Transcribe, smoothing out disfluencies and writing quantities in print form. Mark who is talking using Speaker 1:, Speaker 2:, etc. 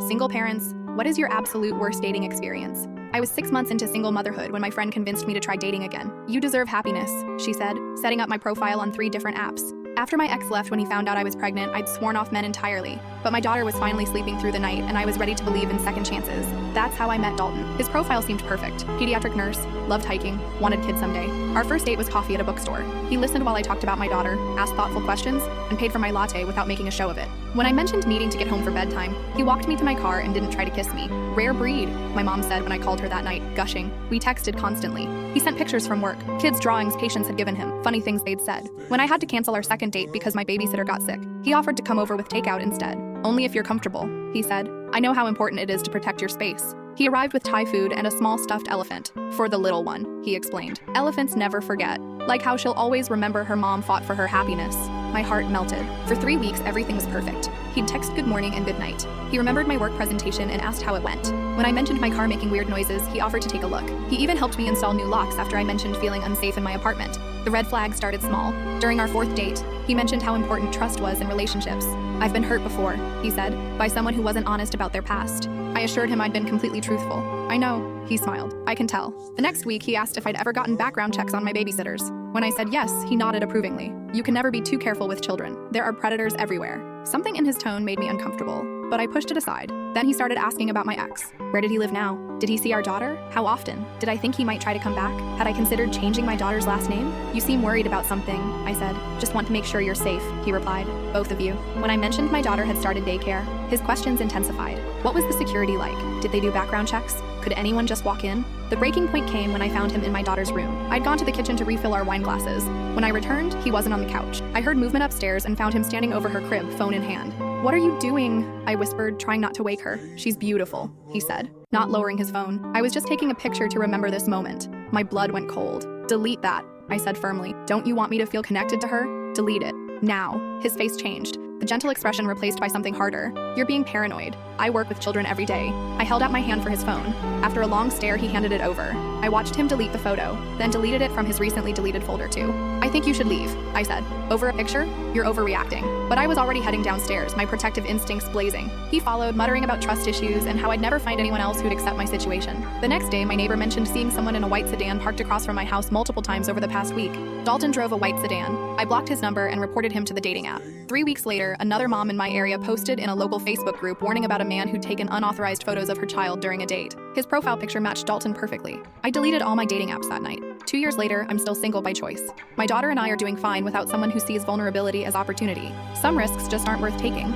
Speaker 1: Single parents, what is your absolute worst dating experience? I was 6 months into single motherhood when my friend convinced me to try dating again. You deserve happiness, she said, setting up my profile on 3 different apps. After my ex left when he found out I was pregnant, I'd sworn off men entirely. But my daughter was finally sleeping through the night, and I was ready to believe in second chances. That's how I met Dalton. His profile seemed perfect. Pediatric nurse, loved hiking, wanted kids someday. Our first date was coffee at a bookstore. He listened while I talked about my daughter, asked thoughtful questions, and paid for my latte without making a show of it. When I mentioned needing to get home for bedtime, he walked me to my car and didn't try to kiss me. Rare breed, my mom said when I called her that night, gushing. We texted constantly. He sent pictures from work, kids' drawings patients had given him, funny things they'd said. When I had to cancel our second date because my babysitter got sick, he offered to come over with takeout instead. Only if you're comfortable, he said. I know how important it is to protect your space. He arrived with Thai food and a small stuffed elephant. For the little one, he explained. Elephants never forget. Like how she'll always remember her mom fought for her happiness. My heart melted. For 3 weeks, everything was perfect. He'd text good morning and good night. He remembered my work presentation and asked how it went. When I mentioned my car making weird noises, he offered to take a look. He even helped me install new locks after I mentioned feeling unsafe in my apartment. The red flag started small. During our 4th date, he mentioned how important trust was in relationships. I've been hurt before, he said, by someone who wasn't honest about their past. I assured him I'd been completely truthful. I know, he smiled. I can tell. The next week, he asked if I'd ever gotten background checks on my babysitters. When I said yes, he nodded approvingly. You can never be too careful with children. There are predators everywhere. Something in his tone made me uncomfortable, but I pushed it aside. Then he started asking about my ex. Where did he live now? Did he see our daughter? How often? Did I think he might try to come back? Had I considered changing my daughter's last name? You seem worried about something, I said. Just want to make sure you're safe, he replied. Both of you. When I mentioned my daughter had started daycare, his questions intensified. What was the security like? Did they do background checks? Could anyone just walk in? The breaking point came when I found him in my daughter's room. I'd gone to the kitchen to refill our wine glasses. When I returned, he wasn't on the couch. I heard movement upstairs and found him standing over her crib, phone in hand. What are you doing? I whispered, trying not to wake her. She's beautiful, he said, not lowering his phone. I was just taking a picture to remember this moment. My blood went cold. Delete that, I said firmly. Don't you want me to feel connected to her? Delete it. Now. His face changed. The gentle expression replaced by something harder. You're being paranoid. I work with children every day. I held out my hand for his phone. After a long stare, he handed it over. I watched him delete the photo, then deleted it from his recently deleted folder too. I think you should leave, I said. Over a picture? You're overreacting. But I was already heading downstairs, my protective instincts blazing. He followed, muttering about trust issues and how I'd never find anyone else who'd accept my situation. The next day, my neighbor mentioned seeing someone in a white sedan parked across from my house multiple times over the past week. Dalton drove a white sedan. I blocked his number and reported him to the dating app. 3 weeks later, another mom in my area posted in a local Facebook group warning about a man who'd taken unauthorized photos of her child during a date. His profile picture matched Dalton perfectly. I deleted all my dating apps that night. 2 years later, I'm still single by choice. My daughter and I are doing fine without someone who sees vulnerability as opportunity. Some risks just aren't worth taking.